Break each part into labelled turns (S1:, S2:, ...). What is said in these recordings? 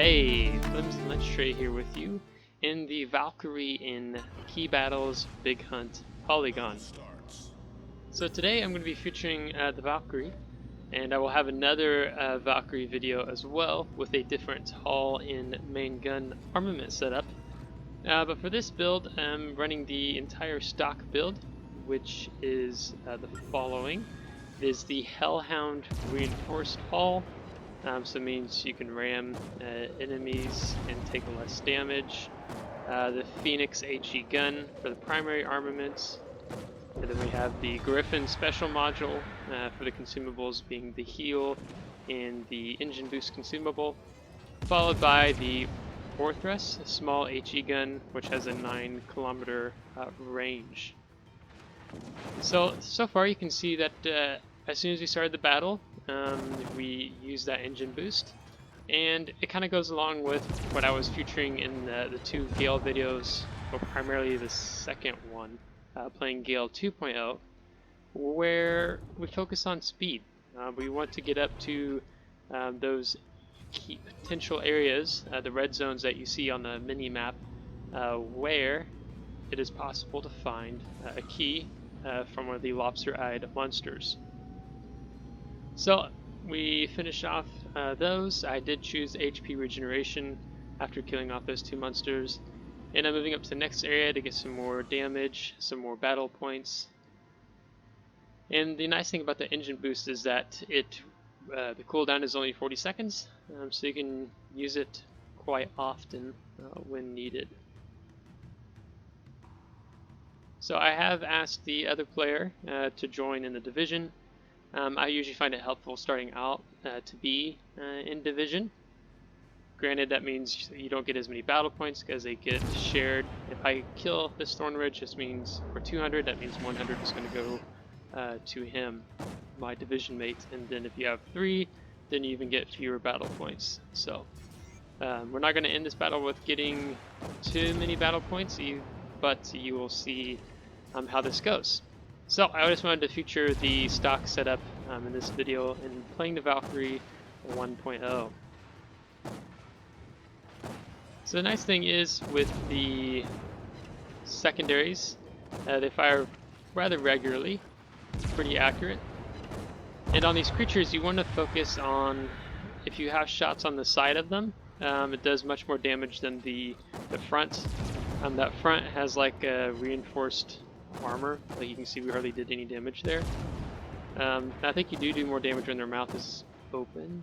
S1: Hey, Flimsy Lunch Tray here with you in the Valkyrie in Key Battles Big Hunt Polygon. So today I'm going to be featuring the Valkyrie, and I will have another Valkyrie video as well with a different hull and main gun armament setup. But for this build I'm running the entire stock build, which is the following. It is the Hellhound Reinforced Hull. So it means you can ram enemies and take less damage. The Phoenix HE gun for the primary armaments. And then we have the Griffin special module for the consumables, being the heal and the engine boost consumable. Followed by the Orthrus, a small HE gun, which has a 9-kilometer range. So far you can see that as soon as we started the battle, we used that engine boost, and it kind of goes along with what I was featuring in the two Gale videos, or primarily the second one, playing Gale 2.0, where we focus on speed. We want to get up to those key potential areas, the red zones that you see on the mini-map, where it is possible to find a key from one of the lobster-eyed monsters. So we finish off those. I did choose HP regeneration after killing off those two monsters, and I'm moving up to the next area to get some more damage, some more battle points. And the nice thing about the engine boost is that the cooldown is only 40 seconds, so you can use it quite often when needed. So I have asked the other player to join in the division. I usually find it helpful starting out to be in division. Granted, that means you don't get as many battle points because they get shared. If I kill this Thornridge, this means for 200, that means 100 is going to go to him, my division mate. And then if you have 3, then you even get fewer battle points. So we're not going to end this battle with getting too many battle points, but you will see how this goes. So I just wanted to feature the stock setup in this video and playing the Valkyrie 1.0. So the nice thing is with the secondaries, they fire rather regularly. It's pretty accurate. And on these creatures you want to focus on, if you have shots on the side of them, it does much more damage than the front. That front has like a reinforced armor. Like you can see, we hardly did any damage there. I think you do more damage when their mouth is open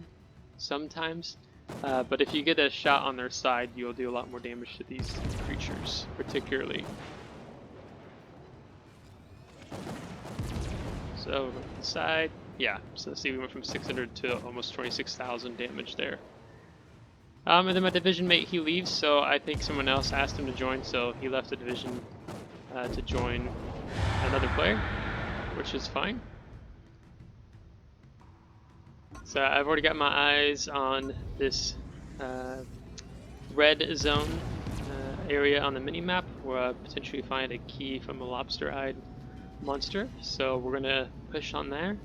S1: sometimes, but if you get a shot on their side, you'll do a lot more damage to these creatures particularly. So the side, yeah, so see, we went from 600 to almost 26,000 damage there. And then my division mate, he leaves, so I think someone else asked him to join, so he left the division to join another player, which is fine. So I've already got my eyes on this red zone area on the mini-map where I potentially find a key from a lobster-eyed monster, so we're going to push on there.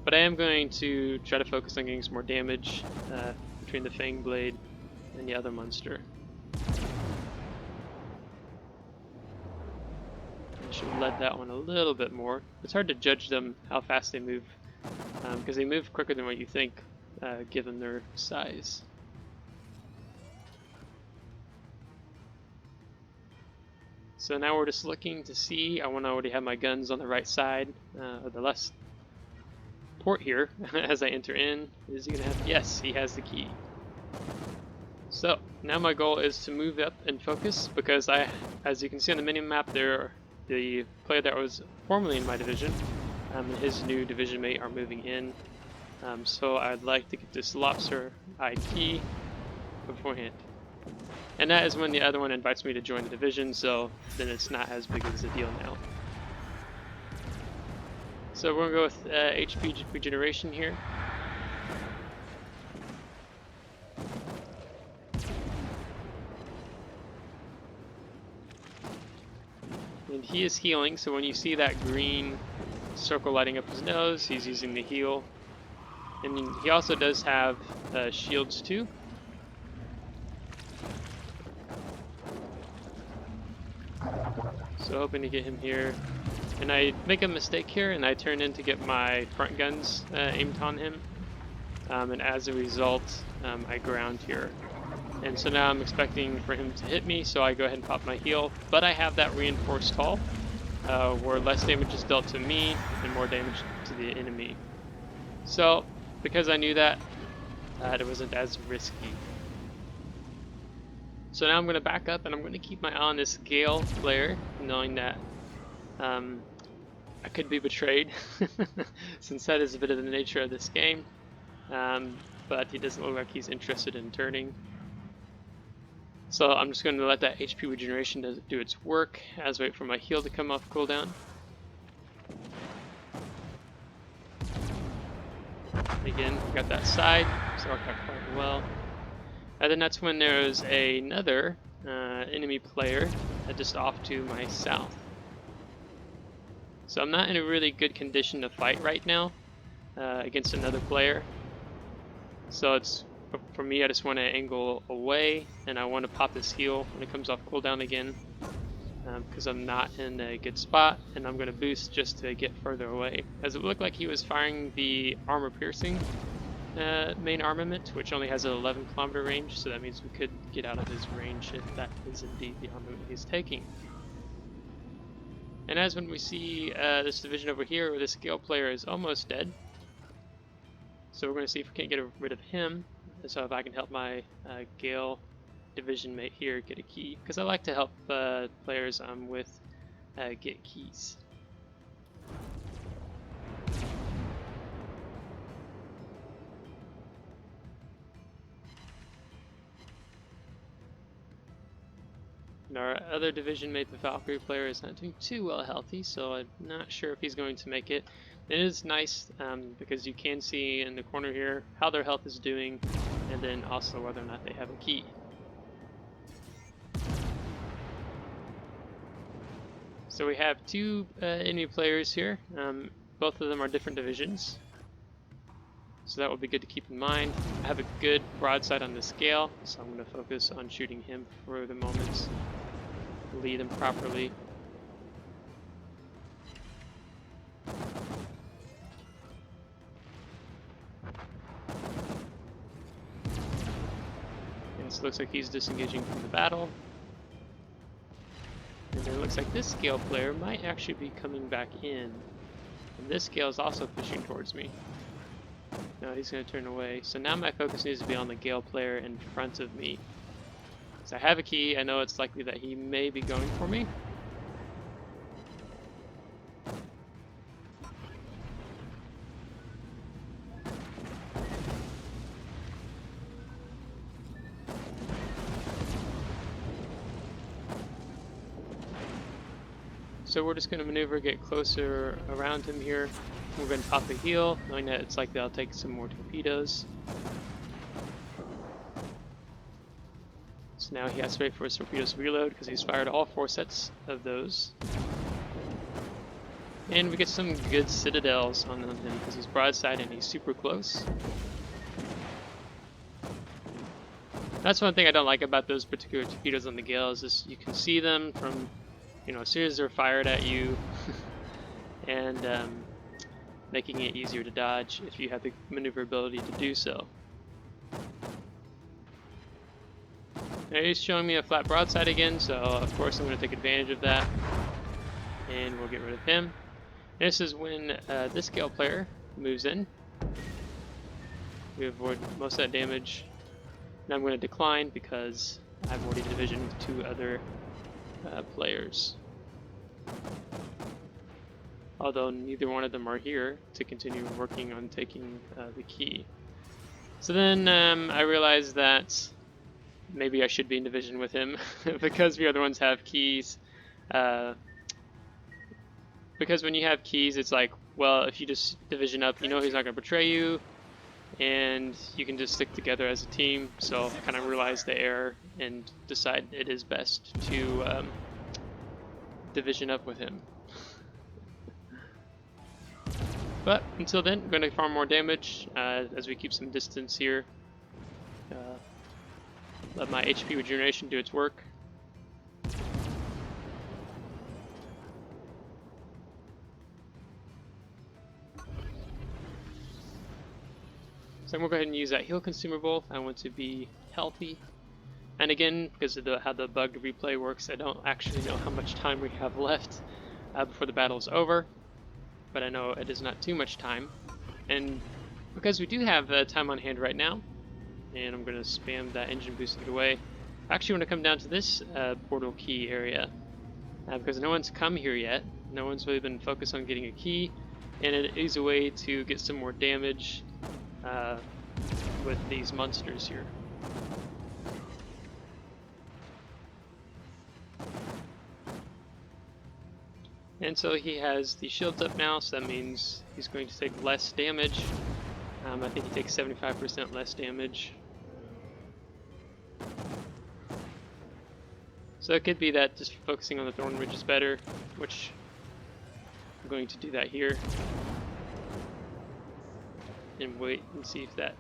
S1: But I am going to try to focus on getting some more damage between the Fang Blade and the other monster. Should lead that one a little bit more. It's hard to judge them how fast they move because they move quicker than what you think given their size. So now we're just looking to see. I want to already have my guns on the right side of the left port here as I enter in. Is he gonna have? Yes, he has the key. So now my goal is to move up and focus, because as you can see on the mini map there, the player that was formerly in my division and his new division mate are moving in. So I'd like to get this lobster-eyed key beforehand. And that is when the other one invites me to join the division, so then it's not as big as a deal now. So we're going to go with HP regeneration here. And he is healing, so when you see that green circle lighting up his nose, he's using the heal. And he also does have shields too. So hoping to get him here. And I make a mistake here, and I turn in to get my front guns aimed on him. And as a result, I ground here. And so now I'm expecting for him to hit me, so I go ahead and pop my heal. But I have that reinforced hull, where less damage is dealt to me and more damage to the enemy. So, because I knew that, it wasn't as risky. So now I'm going to back up and I'm going to keep my eye on this Gale player, knowing that I could be betrayed, since that is a bit of the nature of this game. But he doesn't look like he's interested in turning. So I'm just going to let that HP regeneration do its work as I wait for my heal to come off cooldown. Again, got that side, so worked out quite well. And then that's when there's another enemy player just off to my south. So I'm not in a really good condition to fight right now against another player. So it's, for me, I just want to angle away, and I want to pop this heal when it comes off cooldown again, because I'm not in a good spot, and I'm going to boost just to get further away. As it looked like he was firing the armor piercing main armament, which only has an 11-kilometer range, so that means we could get out of his range if that is indeed the armament he's taking. And as when we see this division over here, where this Gale player is almost dead, so we're going to see if we can't get rid of him. So if I can help my Gale division mate here get a key, because I like to help players I'm with get keys. And our other division mate, the Valkyrie player, is not doing too well healthy, so I'm not sure if he's going to make it. It is nice because you can see in the corner here how their health is doing, and then also whether or not they have a key. So we have two enemy players here. Both of them are different divisions, so that will be good to keep in mind. I have a good broadside on the scale, so I'm going to focus on shooting him for the moment. Lead him properly. And so it looks like he's disengaging from the battle. And then it looks like this Scale player might actually be coming back in. And this Scale is also pushing towards me. No, he's going to turn away. So now my focus needs to be on the Gale player in front of me. So I have a key, I know it's likely that he may be going for me. So we're just going to maneuver, get closer around him here. We're going to pop a heal, knowing that it's likely I'll take some more torpedoes. So now he has to wait for his torpedoes to reload because he's fired all 4 sets of those. And we get some good citadels on him because he's broadside and he's super close. That's one thing I don't like about those particular torpedoes on the Gale, is just you can see them from, you know, as soon as they're fired at you, and making it easier to dodge if you have the maneuverability to do so. Now he's showing me a flat broadside again, so of course I'm going to take advantage of that, and we'll get rid of him. This is when this Gale player moves in. We avoid most of that damage. Now I'm going to decline because I've already divisioned 2 other players. Although neither one of them are here to continue working on taking the key. So then I realized that maybe I should be in division with him because the other ones have keys. Because when you have keys, it's like, well, if you just division up, you know he's not going to betray you, and you can just stick together as a team. So I kind of realized the error and decide it is best to division up with him. But until then, I'm going to farm more damage as we keep some distance here. Let my HP regeneration do its work. So I'm going to go ahead and use that heal consumable. I want to be healthy. And again, because of how the bug replay works, I don't actually know how much time we have left before the battle is over. But I know it is not too much time. And because we do have time on hand right now, and I'm going to spam that engine boost to get away, I actually want to come down to this portal key area. Because no one's come here yet. No one's really been focused on getting a key. And it is a way to get some more damage with these monsters here. And so he has the shields up now, so that means he's going to take less damage. I think he takes 75% less damage. So it could be that just focusing on the Thorn Ridge is better, which I'm going to do that here. And wait and see if that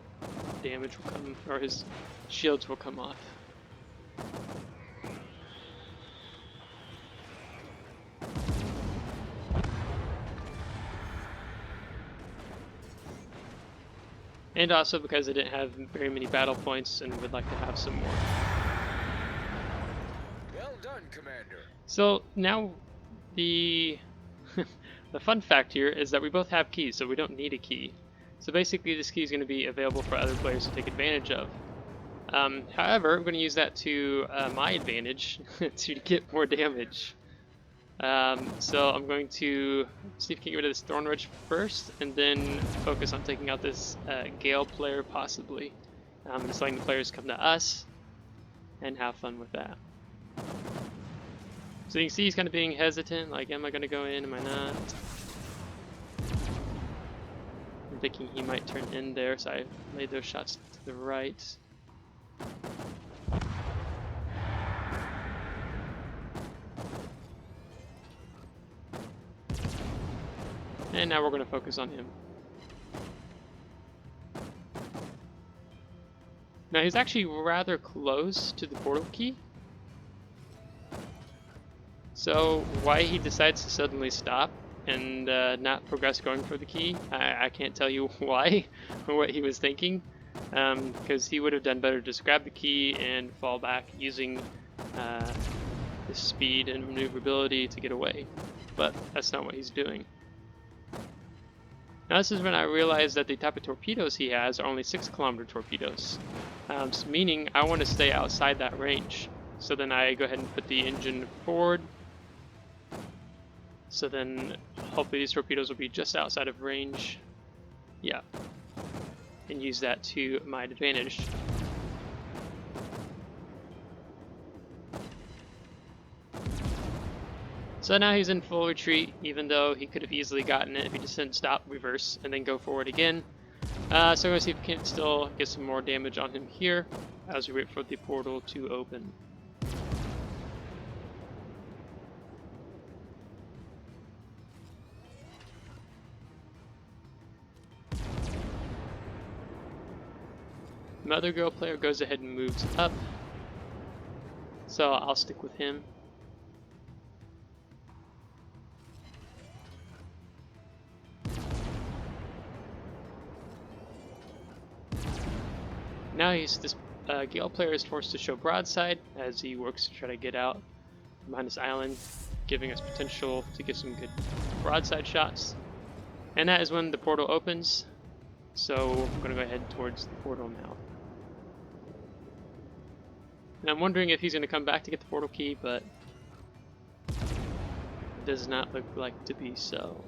S1: damage will come, or his shields will come off. And also because I didn't have very many battle points and would like to have some more.
S2: Well done, Commander.
S1: So now the the fun fact here is that we both have keys, so we don't need a key. So basically this key is going to be available for other players to take advantage of. However, I'm going to use that to my advantage to get more damage. So I'm going to see if I can get rid of this Thorn Ridge first, and then focus on taking out this Gale player possibly. Just letting the players come to us and have fun with that. So you can see he's kind of being hesitant, like am I going to go in, am I not? I'm thinking he might turn in there, so I laid those shots to the right. And now we're going to focus on him. Now he's actually rather close to the portal key. So why he decides to suddenly stop and not progress going for the key, I can't tell you why or what he was thinking. Because he would have done better to just grab the key and fall back using his speed and maneuverability to get away. But that's not what he's doing. Now this is when I realized that the type of torpedoes he has are only 6-kilometer torpedoes, meaning I want to stay outside that range. So then I go ahead and put the engine forward. So then hopefully these torpedoes will be just outside of range. Yeah. And use that to my advantage. So now he's in full retreat, even though he could have easily gotten it if he just didn't stop, reverse, and then go forward again. So I'm going to see if we can still get some more damage on him here as we wait for the portal to open. My other girl player goes ahead and moves up, so I'll stick with him. Now this Gale player is forced to show broadside as he works to try to get out behind this island, giving us potential to get some good broadside shots. And that is when the portal opens, so I'm going to go ahead towards the portal now. And I'm wondering if he's going to come back to get the portal key, but it does not look like to be so.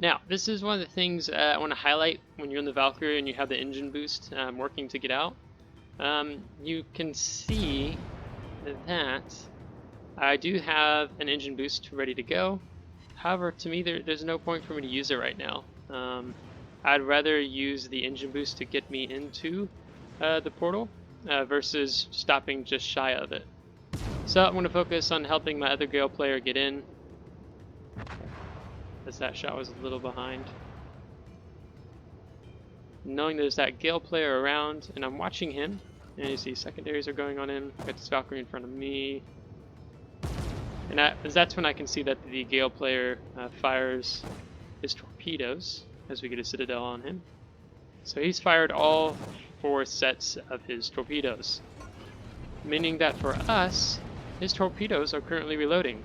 S1: Now, this is one of the things I want to highlight when you're in the Valkyrie and you have the engine boost working to get out. You can see that I do have an engine boost ready to go. However, to me, there's no point for me to use it right now. I'd rather use the engine boost to get me into the portal versus stopping just shy of it. So I'm going to focus on helping my other Gale player get in, as that shot was a little behind. Knowing there's that Gale player around, and I'm watching him, and you see secondaries are going on him. Got this Valkyrie in front of me. And that's when I can see that the Gale player fires his torpedoes as we get a citadel on him. So he's fired all 4 sets of his torpedoes, meaning that for us, his torpedoes are currently reloading.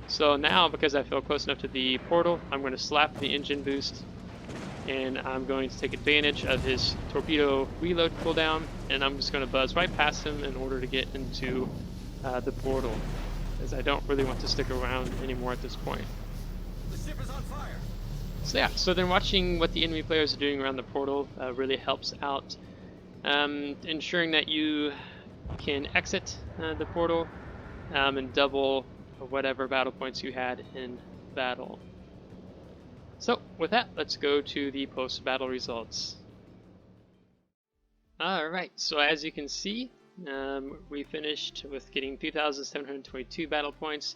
S1: So now, because I feel close enough to the portal, I'm going to slap the engine boost, and I'm going to take advantage of his torpedo reload cooldown, and I'm just going to buzz right past him in order to get into the portal, as I don't really want to stick around anymore at this point.
S2: The ship is on fire.
S1: So yeah, so then watching what the enemy players are doing around the portal really helps out, ensuring that you can exit the portal and double whatever battle points you had in battle. So with that, let's go to the post-battle results. Alright, so as you can see, we finished with getting 2,722 battle points,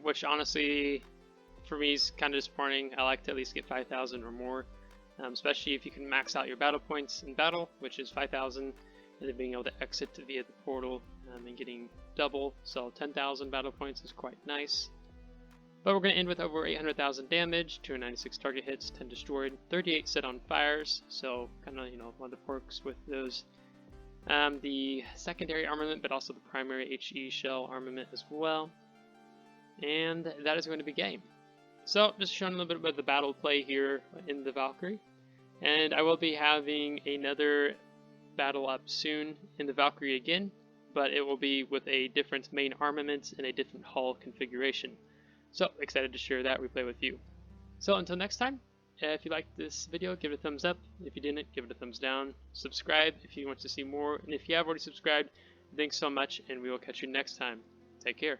S1: which honestly for me is kind of disappointing. I like to at least get 5,000 or more, especially if you can max out your battle points in battle, which is 5,000, and then being able to exit via the portal and getting double, so 10,000 battle points is quite nice. But we're going to end with over 800,000 damage, 296 target hits, 10 destroyed, 38 set on fires, so kind of, one of the perks with those. The secondary armament, but also the primary HE shell armament as well. And that is going to be game. So, just showing a little bit about the battle play here in the Valkyrie. And I will be having another battle up soon in the Valkyrie again, but it will be with a different main armament and a different hull configuration. So, excited to share that replay with you. So, until next time, if you liked this video, give it a thumbs up. If you didn't, give it a thumbs down. Subscribe if you want to see more. And if you have already subscribed, thanks so much, and we will catch you next time. Take care.